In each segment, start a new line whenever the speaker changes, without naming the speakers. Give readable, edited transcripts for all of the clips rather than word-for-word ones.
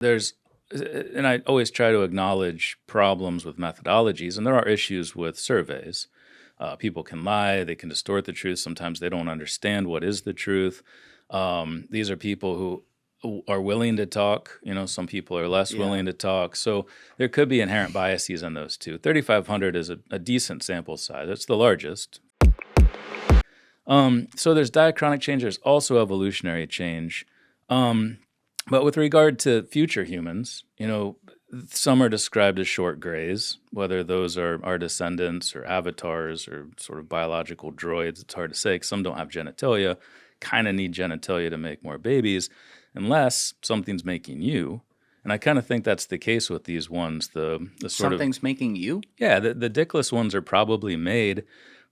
there's and I always try to acknowledge problems with methodologies, and there are issues with surveys. People can lie, they can distort the truth. Sometimes they don't understand what is the truth. These are people who are willing to talk. Some people are less
Yeah.
willing to talk. So there could be inherent biases in those too. 3,500 is a decent sample size. It's the largest. So there's diachronic change. There's also evolutionary change. Um, but with regard to future humans, some are described as short grays, whether those are our descendants or avatars or sort of biological droids. It's hard to say 'cause some don't have genitalia, kind of need genitalia to make more babies, unless something's making you. And I kind of think that's the case with these ones. The sort of
Something's making you?
yeah, the dickless ones are probably made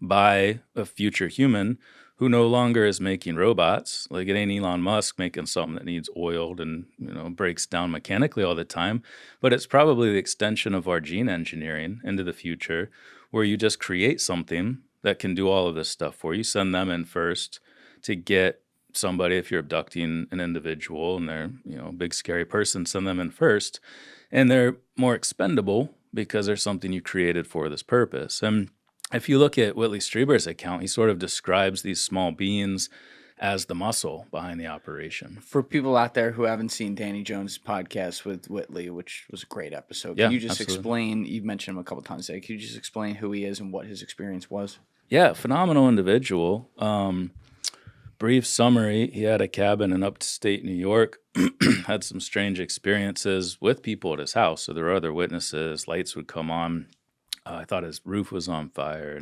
by a future human who no longer is making robots. Like it ain't Elon Musk making something that needs oiled and breaks down mechanically all the time. But it's probably the extension of our gene engineering into the future, where you just create something that can do all of this stuff for you. Send them in first to get somebody. If you're abducting an individual and they're a big scary person, send them in first, and they're more expendable because there's something you created for this purpose. And if you look at Whitley Strieber's account, he sort of describes these small beings as the muscle behind the operation.
For people out there who haven't seen Danny Jones' podcast with Whitley, which was a great episode,
Yeah,
can you just
absolutely.
explain, you've mentioned him a couple times today, can you just explain who he is and what his experience was?
Yeah, phenomenal individual. Brief summary, he had a cabin in upstate New York, had some strange experiences with people at his house. So there were other witnesses, lights would come on. I thought his roof was on fire.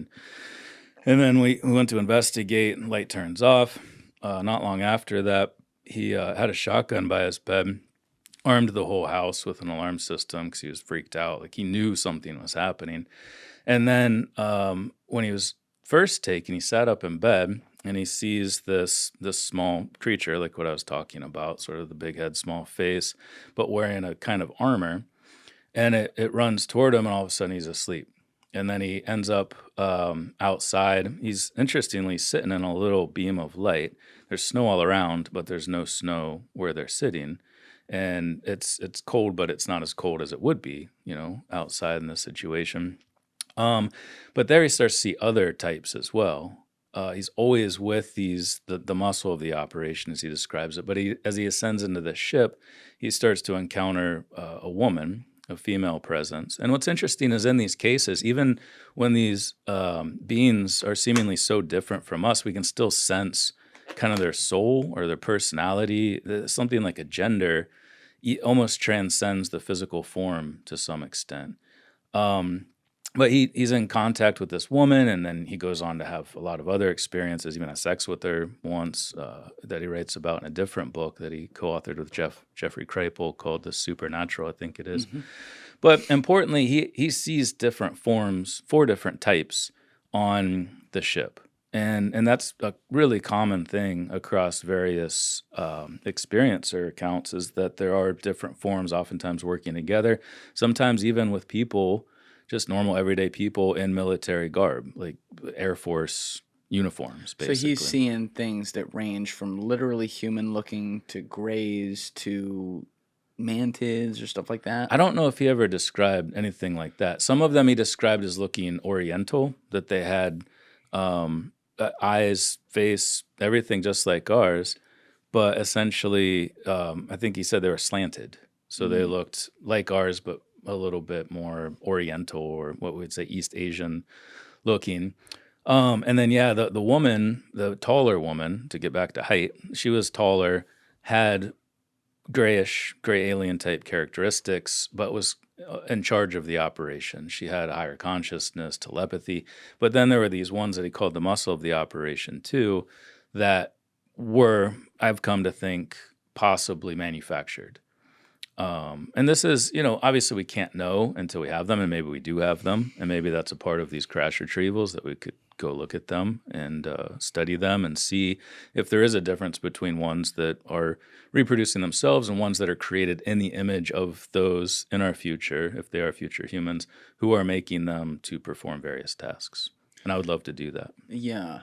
And then we went to investigate, and light turns off. Not long after that, he had a shotgun by his bed, armed the whole house with an alarm system because he was freaked out. Like he knew something was happening. And then when he was first taken, he sat up in bed and he sees this small creature, like what I was talking about, sort of the big head, small face, but wearing a kind of armor. And it runs toward him, and all of a sudden he's asleep. And then he ends up outside. He's interestingly sitting in a little beam of light. There's snow all around, but there's no snow where they're sitting. And it's cold, but it's not as cold as it would be, outside in this situation. But there he starts to see other types as well. He's always with the muscle of the operation, as he describes it. But as he ascends into the ship, he starts to encounter a woman, a female presence. And what's interesting is in these cases, even when these beings are seemingly so different from us, we can still sense kind of their soul or their personality. Something like a gender almost transcends the physical form to some extent. But he's in contact with this woman, and then he goes on to have a lot of other experiences, even had sex with her once, that he writes about in a different book that he co-authored with Jeffrey Kripal called The Supernatural, I think it is. Mm-hmm. But importantly, he sees different forms, 4 different types on the ship. And that's a really common thing across various experiencer accounts, is that there are different forms oftentimes working together, sometimes even with people, just normal everyday people in military garb, like Air Force uniforms, basically.
So he's seeing things that range from literally human looking to grays to mantids or stuff like that.
I don't know if he ever described anything like that. Some of them he described as looking oriental, that they had eyes, face, everything just like ours. But essentially, I think he said they were slanted. So they looked like ours, but a little bit more oriental, or what we'd say East Asian looking. And then, the woman, the taller woman, to get back to height, she was taller, had gray alien type characteristics, but was in charge of the operation. She had higher consciousness, telepathy. But then there were these ones that he called the muscle of the operation too, that were, I've come to think, possibly manufactured. And this is, obviously we can't know until we have them, and maybe we do have them, and maybe that's a part of these crash retrievals, that we could go look at them and study them and see if there is a difference between ones that are reproducing themselves and ones that are created in the image of those in our future, if they are future humans, who are making them to perform various tasks. And I would love to do that.
Yeah.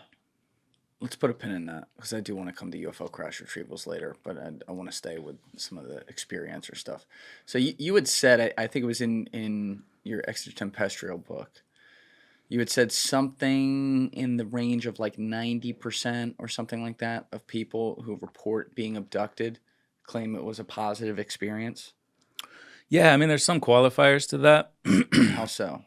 Let's put a pin in that because I do want to come to UFO crash retrievals later, but I want to stay with some of the experiencer stuff. So you had said, I think it was in your extraterrestrial book, you had said something in the range of like 90% or something like that of people who report being abducted claim it was a positive experience.
Yeah, I mean, there's some qualifiers to that.
How so?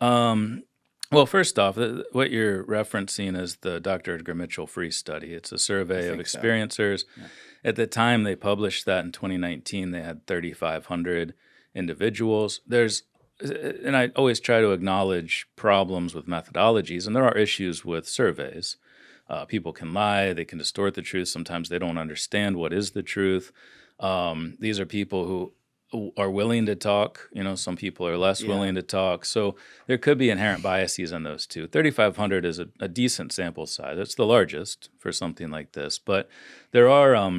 Well, first off, what you're referencing is the Dr. Edgar Mitchell Free Study. It's a survey of
think so.
experiencers.
Yeah.
At the time they published that in 2019, they had 3,500 individuals. And I always try to acknowledge problems with methodologies, and there are issues with surveys. People can lie, they can distort the truth. Sometimes they don't understand what is the truth. These are people who are willing to talk. Some people are less willing to talk. So there could be inherent biases in those two. 3,500 is a decent sample size. It's the largest for something like this. But there are,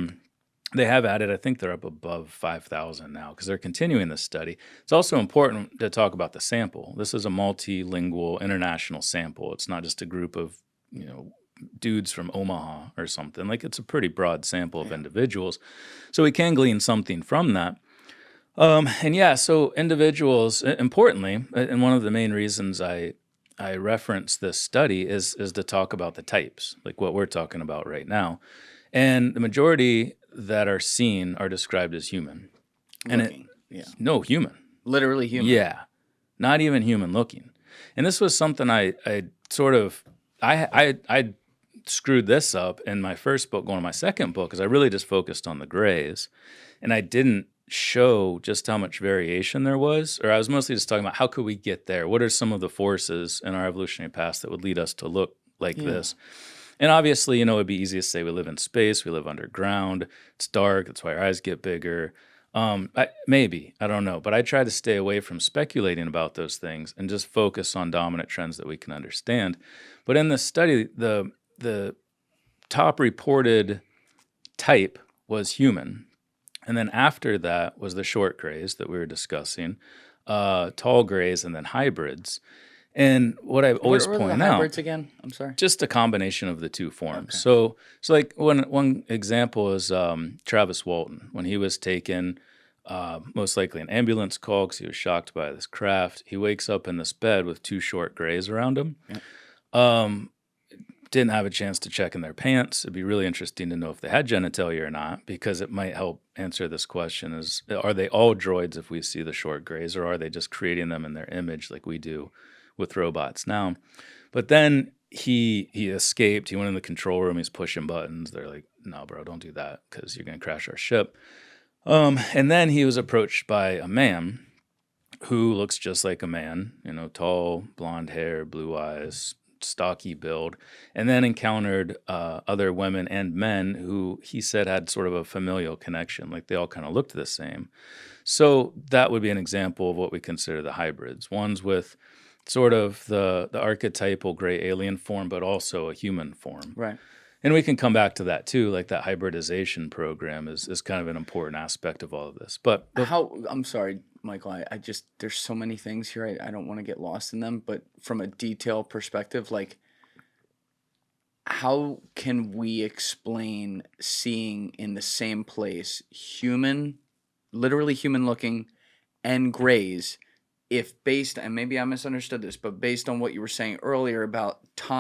they have added, I think they're up above 5,000 now because they're continuing this study. It's also important to talk about the sample. This is a multilingual international sample. It's not just a group of, dudes from Omaha or something. Like, it's a pretty broad sample of individuals. So we can glean something from that. So individuals, importantly, and one of the main reasons I reference this study is to talk about the types, like what we're talking about right now. And the majority that are seen are described as human.
Looking.
No, human.
Literally human.
Yeah, not even human looking. And this was something I screwed this up in my first book, going to my second book, because I really just focused on the grays, and I didn't show just how much variation there was, or I was mostly just talking about how could we get there? What are some of the forces in our evolutionary past that would lead us to look like this? And obviously, it'd be easy to say we live in space, we live underground, it's dark, that's why our eyes get bigger. Maybe, I don't know, but I try to stay away from speculating about those things and just focus on dominant trends that we can understand. But in this study, the top reported type was human. And then after that was the short grays that we were discussing, tall grays, and then hybrids. And what I always
What are
point
the
out,
hybrids again? I'm sorry.
just a combination of the two forms.
Okay.
So like one example is Travis Walton. When he was taken, most likely an ambulance call because he was shocked by this craft, he wakes up in this bed with two short grays around him. Didn't have a chance to check in their pants. It'd be really interesting to know if they had genitalia or not, because it might help answer this question: are they all droids if we see the short grays, or are they just creating them in their image like we do with robots now? But then he escaped. He went in the control room. He's pushing buttons. They're like, "No, bro, don't do that because you're going to crash our ship." And then he was approached by a man who looks just like a man, tall, blonde hair, blue eyes, stocky build, and then encountered other women and men who he said had sort of a familial connection, like they all kind of looked the same. So that would be an example of what we consider the hybrids, ones with sort of the archetypal gray alien form, but also a human form.
Right.
And we can come back to that too, like that hybridization program is kind of an important aspect of all of this. But
I'm sorry, Michael, I just, there's so many things here, I don't want to get lost in them, but from a detail perspective, like, how can we explain seeing in the same place literally human looking, and grays, if based, and maybe I misunderstood this, but based on what you were saying earlier about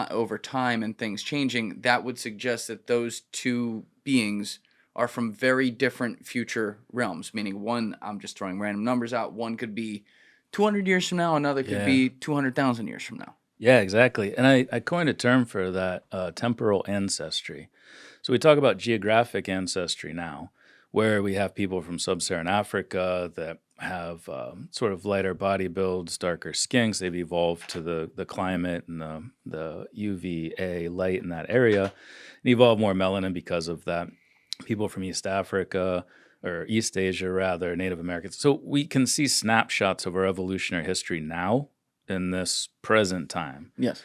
over time and things changing, that would suggest that those two beings are from very different future realms, meaning one, I'm just throwing random numbers out, one could be 200 years from now, another could be 200,000 years from now.
Yeah, exactly. And I coined a term for that, temporal ancestry. So we talk about geographic ancestry now, where we have people from sub-Saharan Africa that have sort of lighter body builds, darker skins. They've evolved to the climate and the UVA light in that area, and evolved more melanin because of that. People from East Africa, or East Asia rather, Native Americans. So we can see snapshots of our evolutionary history now in this present time.
Yes.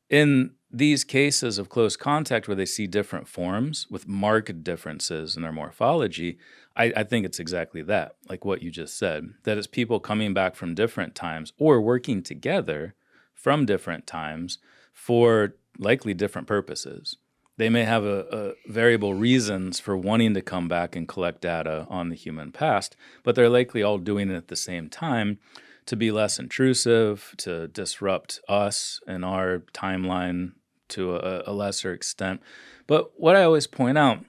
In these cases of close contact where they see different forms with marked differences in their morphology, I think it's exactly that, like what you just said, that it's people coming back from different times or working together from different times for likely different purposes. They may have a variable reasons for wanting to come back and collect data on the human past, but they're likely all doing it at the same time to be less intrusive, to disrupt us and our timeline to a lesser extent. But what I always point out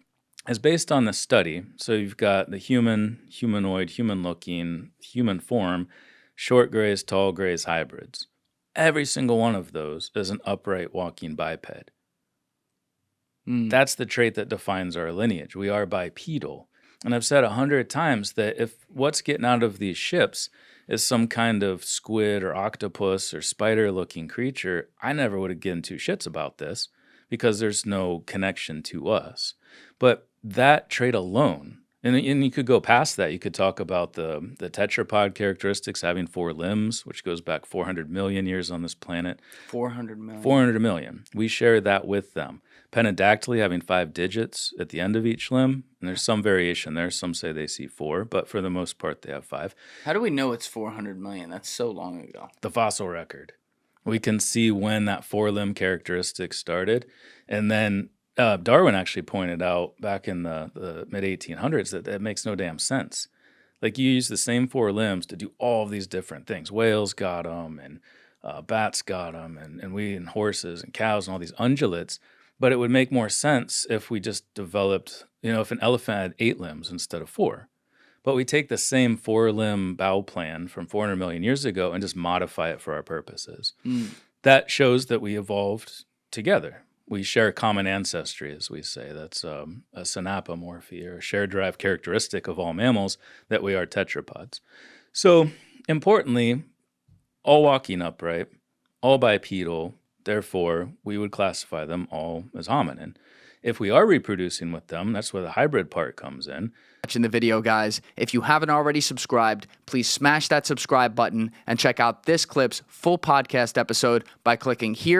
is based on the study. So you've got the humanoid, human-looking, human form, short grays, tall grays, hybrids. Every single one of those is an upright walking biped. That's the trait that defines our lineage. We are bipedal. And I've said 100 times that if what's getting out of these ships is some kind of squid or octopus or spider-looking creature, I never would have given two shits about this because there's no connection to us. But that trait alone, and you could go past that. You could talk about the tetrapod characteristics, having 4 limbs, which goes back 400 million years on this planet.
400 million.
400 million. We share that with them. Pentadactyly, having 5 digits at the end of each limb. And there's some variation there. Some say they see 4, but for the most part, they have 5.
How do we know it's 400 million? That's so long ago.
The fossil record. We can see when that 4-limb characteristic started. And then Darwin actually pointed out back in the mid-1800s that it makes no damn sense. Like, you use the same 4 limbs to do all of these different things. Whales got them, and bats got them, and we and horses and cows and all these ungulates. But it would make more sense if we just developed, if an elephant had 8 limbs instead of 4. But we take the same 4-limb bow plan from 400 million years ago and just modify it for our purposes. That shows that we evolved together. We share a common ancestry, as we say. That's a synapomorphy, or a shared derived characteristic of all mammals, that we are tetrapods. So, importantly, all walking upright, all bipedal. Therefore, we would classify them all as hominin. If we are reproducing with them, that's where the hybrid part comes in.
Watching the video, guys. If you haven't already subscribed, please smash that subscribe button and check out this clip's full podcast episode by clicking here